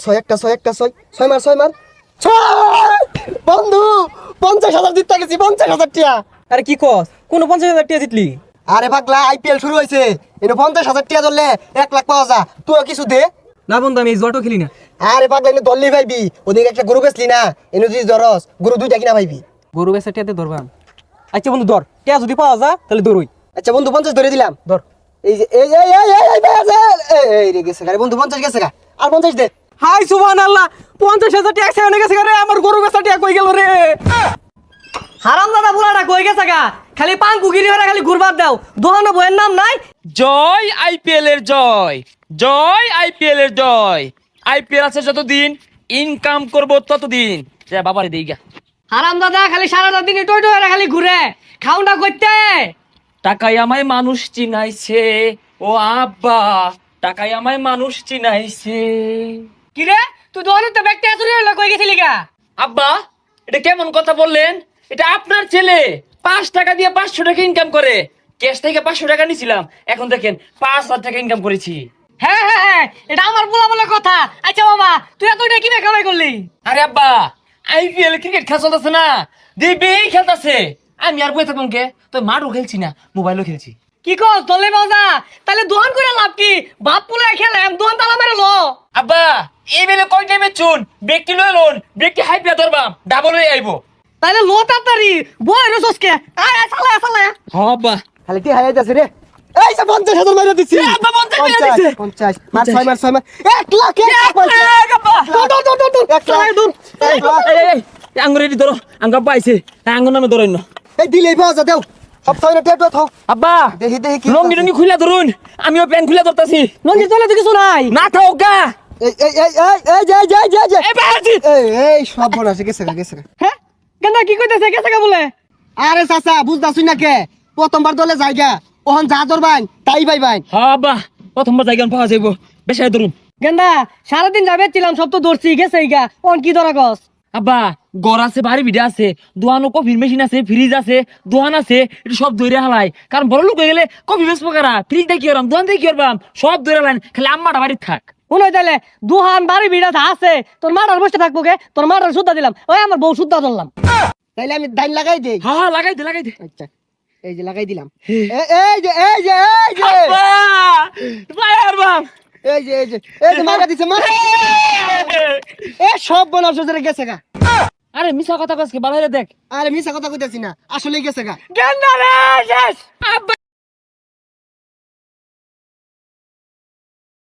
ছয় মার ছয় বন্ধু 50,000 জিততে গেছি 50,000 টিয়া। আরে কি কস কোন 50,000 টাকা জিতলি? আরে পাগলা আইপিএল শুরু হয়েছে এনে 50,000 টিয়া ধরলে 1 লাখ পাওয়া যা। তুই কিছু দে। না বন্ধু আমি এই জুয়াটো খেলি না। আরে পাগলা এনে দললি ভাইবি ওদিকে একটা গরু বেচলি না এনে যদি ধরস গরু দুইটা কিনা ভাইবি। গরু বেচা টিয়াতে ধরবাম। আচ্ছা বন্ধু ধর টিয়া যদি পাওয়া যা তাহলে ধরুই। আচ্ছা বন্ধু 50 ধরে দিলাম। ধর এই যে এই রে গেছে গারে বন্ধু 50 গেছে গা আর 50 দে। হাই সুবহানাল্লাহ 50,000 টাকা সেখানে গেছে রে আমার গরু বেচা টিয়া কই গেল রে? হারামজাদা বুলাটা কই গেছে গা? খালি পাঙ্কুগিরি হরে খালি ঘুরবার দাও। দোহানো বইয়ের নাম নাই? জয় আইপিএল এর জয়, জয় আইপিএল এর জয়। আইপিএল আছে যতদিন ইনকাম করবো ততদিন। যা বাবারে দেই গা। হারামজাদা খালি সারাটা দিন টই টই হরে খালি ঘুরে। খাউন্ডা কইতে? টাকায় আমায় মানুষ চিনাইছে ও আব্বা, টাকায় আমায় মানুষ চিনাইছে। কি রে তুই দোহানো তো ব্যক্তি আসুরি হলো কই গেছিলি গা? আব্বা এটা কেমন কথা বললেন? এটা আপনার ছেলে 5 টাকা দিয়ে 500 টাকা ইনকাম করে। ক্যাশ থেকে 500 টাকা নিছিলাম, এখন দেখেন 5,000 টাকা ইনকাম করেছি। হ্যাঁ এটা আমার বলা বলে কথা। আচ্ছা বাবা তুই এত কি কামাই করলি? আরে আব্বা আইপিএল ক্রিকেট খেলা চলতেছে না, দিবি খেলতেছে। আমি আর বই থাকুন কে, তো মাঠও খেলছি না, মোবাইলও খেলছি। কি কস দলে বাজা? তাহলে দোহান করে লাভ কি? বাপ পুলে খেলে দোহান তালা মেরে লো। আব্বা এই বেলে কয় টাইমে চুন ব্রেকটি লই লোন, ব্রেকটি হাই পিয়া ধরবাম ডাবল হয়ে আইবো। তাহলে লো তাড়াতাড়ি বই রে সসকে আয় চালা হ্যাঁ আব্বা খালি টি হাই যাচ্ছে রে। এই যে 50,000 মাইরা দিছি। এ আব্বা 50 মেরে দিছে। 50 মার 6 মার 1 লাখ আব্বা দূর 1 লাখ দূর এই আঙ্গুরে দি ধরো, আঙ্গা পাইছে আঙ্গুর নামে ধরইন। এই দিলেই পাওয়া যা দেও সব ছয় না টেপ থাও। আব্বা দেখি কি লঙ্গি টঙ্গি খুলে ধরুন, আমিও প্যান্ট খুলে ধরতাছি। নঙ্গি তোলে তো কিছু নাই। না থাও গা। এই যে এই বাজি এই সব বড় আছে গেছে গেছে। হ্যাঁ কেন কি কইতেছে গেছে কা বলে? আরে চাচা বুঝতাছুই না কে প্রথমবার দলে জায়গা ওহন যা ধরবাই তাই ভাই হ্যাঁ আব্বা প্রথমবার জায়গা পাওয়া যাইবো, বেশায় ধরুন। গেন্দা সারাদিন যাবে ছিলাম সব তো ধরছি গেছে গা ওন কি ধরা গস? আব্বা ঘর আছে, বাড়ি ভিড়ে আছে, দোয়ানো কফির মেশিন আছে, ফ্রিজ আছে, দোয়ান আছে, এটা সব ধরে হালাই। কারণ বড় লোক হয়ে গেলে কফি বেচবো কারা, ফ্রিজ দিয়ে কি করবাম, দোয়ান দিয়ে কি করবাম, সব ধরে হালাইন। খালি আম্মাটা বাড়ির থাক। শুনো তাহলে দুহান বাড়ি ভিড়া আছে তোর মাটার বসে থাকবো গে, তোর মাটার সুদ্ধা দিলাম, ওই আমার বউ সুদ্ধা ধরলাম। তাইলে আমি দাইন লাগাই দেই। হ্যাঁ লাগাই দে। আচ্ছা এই যে লাগাই দিলাম। হে। এই যে আব্বা ভাই আর বাপ এই যে মারা দিছে মারা এ সব বনাস ধরে গেছে গা। আরে মিছা কথা কসকে বাড়াইলে দেখ। আরে মিছা কথা কইতাছি না আসলেই গেছে গা। গেন্দা রে শেষ আব্বা।